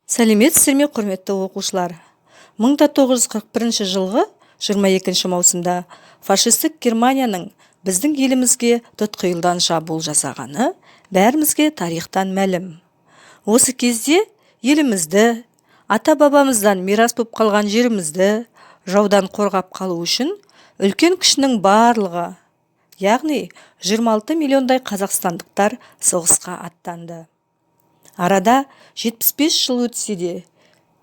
Сәлеметсіздер ме, құрметті оқушылар. 1941 жылғы 22 маусымда фашистік Германияның біздің елімізге тұтқиылдан шабуыл жасағаны бәрімізге тарихтан мәлім. Осы кезде елімізді, ата-бабамыздан мирас болып қалған жерімізді жаудан қорғап қалу үшін үлкен кішінің барлығы, яғни 26 миллиондай қазақстандықтар соғысқа аттанды. Арада 75 жыл өтсе де,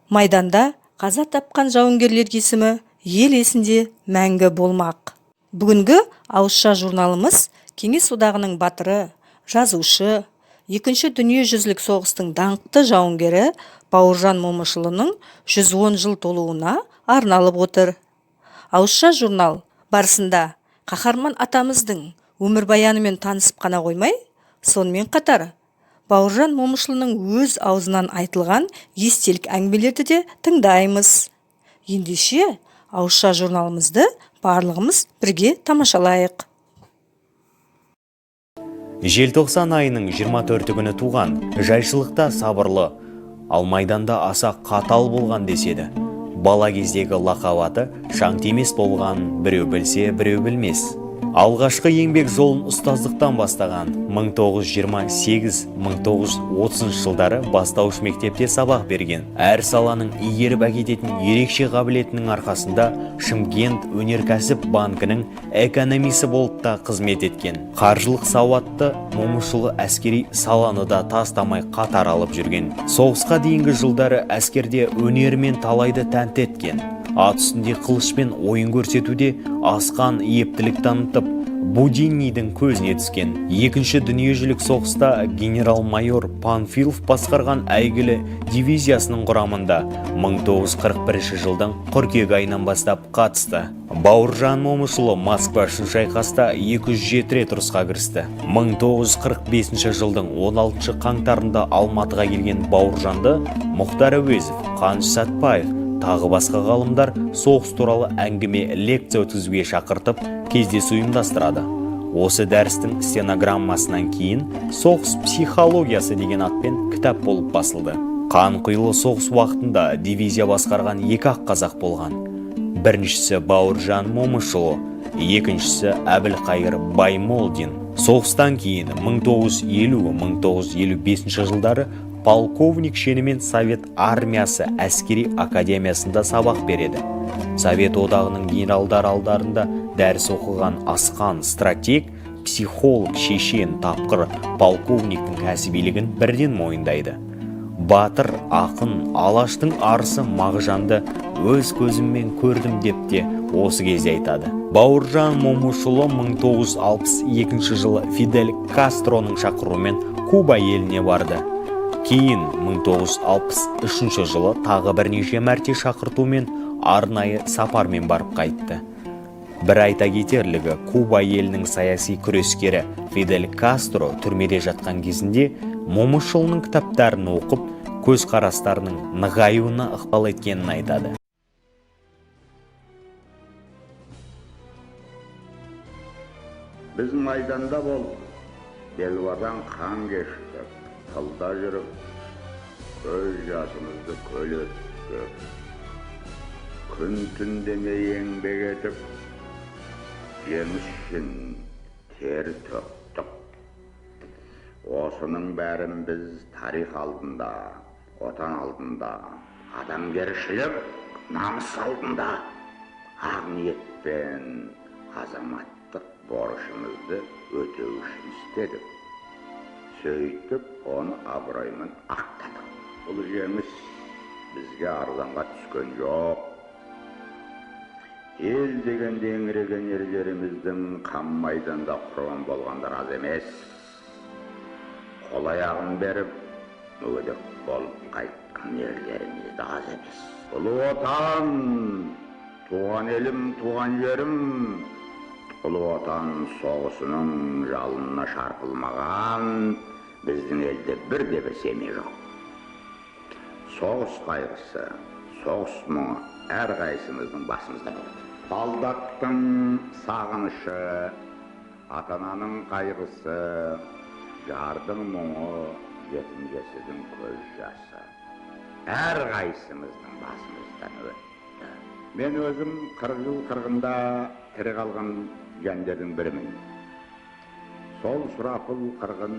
майданда қаза тапқан жауынгерлер есімі ел есінде мәңгі болмақ. Бүгінгі ауызша журналымыз Кеңес одағының батыры, жазушы, екінші дүниежүзілік соғыстың даңқты жауынгері Бауыржан Момышұлының 110 жыл толуына арналып отыр. Ауызша журнал барысында қаһарман атамыздың өмірбаянымен танысып қана қоймай, сонымен қатар Бауыржан Момышұлының өз аузынан айтылған естелік әңгімелерді де тыңдаймыз. Ендеше ауызша журналымызды барлығымыз бірге тамашалайық. Желтоқсан айының 24 күні туған, жайшылықта сабырлы, ал майданда аса қатал болған деседі. Бала кездегі лақап аты Шаңтемес болған, біреу білсе, біреу білмес. Алғашқы еңбек жолын ұстаздықтан бастаған, 1928-1930 жылдары бастауыш мектепте сабақ берген. Әр саланың игеріп әкететін ерекше қабілетінің арқасында Шымкент өнеркәсіп банкінің экономисі болып та қызмет еткен. Қаржылық сауатты Момышұлы әскери саланы да тастамай қатар алып жүрген. Соғысқа дейінгі жылдары әскерде өнерімен талайды тәнті еткен. Ат үстінде қылышпен ойын көрсетуде асқан ептілік танытып, Будиннидің көзіне түскен. Екінші дүниежүзілік соғыста генерал-майор Панфилов басқарған әйгілі дивизиясының құрамында 1941 жылдың қыркүйек айынан бастап қатысты. Бауыржан Момышұлы Москва үшін шайқаста 207 рет ұрысқа кірісті. 1945 жылдың 16 қаңтарында Алматыға келген Бауыржанды Мұхтар Әуезов, Қаныш Сәтпаев тағы басқа ғалымдар соғыс туралы әңгіме лекция өткізуге шақыртып, кездесу ұйымдастырады. Осы дәрістің стенограммасынан кейін соғыс психологиясы деген атпен кітап болып басылды. Қанқұйлы соғыс уақытында дивизия басқарған екі ақ қазақ болған. Біріншісі Бауыржан Момышұлы, екіншісі Әбілқайыр Баймолдин. Соғыстан кейін 1950-1955 жылдары полковник шенімен Совет армиясы әскери академиясында сабақ береді. Совет одағының генералдар алдарында дәріс оқыған асқан стратег, психолог, шешен, тапқыр полковниктің кәсібилігін бірден мойындайды. Батыр, ақын, Алаштың арысы Мағжанды өз көзіммен көрдім деп те осы кезде айтады. Бауыржан Момышұлы 1962 жылы Фидель Кастроның шақыруымен Куба еліне барды. Кейін 1963 жылы тағы бірнеше мәрте шақыртумен арнайы сапармен барып қайтты. Бір айта кетерлігі, Куба елінің саяси күрескері Фидель Кастро түрмеде жатқан кезінде Момышұлының кітаптарын оқып, көзқарастарының нығаюына ықпал еткенін айтады. Біз майданда болдық, белуардан қан кештік. Тылда жүріп, көз жасымызды көл өттік. Күн түндемей еңбек етіп, жеңіс үшін тер төктік. Осының бәрін біз тарих алдында, отан алдында, адамгершілік, намыс алдында ақ ниетпен азаматтық борышымызды өтеу үшін істедік. Сөйтіп, оны абыроймен ақтадық. Бұл жеңіс бізге арзанға түскен жоқ. Ел дегенде еңіреген ерлеріміздің қан майданда құрбан болғандар аз емес. Қол аяғын беріп, мүгедек болып қайтқан ерлеріміз де аз емес. Ұлы отан, туған елім, туған жерім, ұлы отан соғысының жалынына шарпылмаған біздің елде бірде-бір семей жоқ. Соғыс қайғысы, соғыс мұңы әрқайсымыздың басымызда болады. Солдаттың сағынышы, ата-ананың қайғысы, жардың мұңы, жетім-жесірдің көз жасы. әрқайсымыздың басымыздан өтті. Мен өзім 40 жыл қырғында тірі қалған жандардың бірімін. Сол сұрапыл қырғын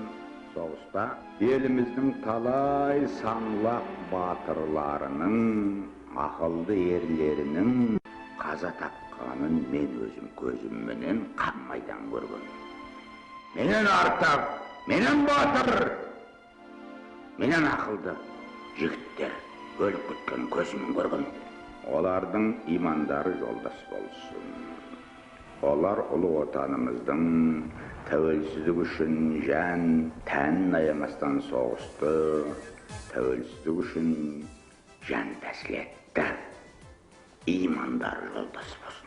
соғыста еліміздің талай саңлақ батырларының, ақылды ерлерінің қаза тапқанын мен өзім көзімменен қанмайдан көргім. Менен артық, менен батыр, менен ақылды жігіттер өліп кеткен көзіммен көргім. Олардың имандары жолдас болсын. Олар ұлы отанымыздың тәуелсіздік үшін жан, тәнін аямастан соғысты, тәуелсіздік үшін жан тәсіл етті. Имандары жолдас болсын.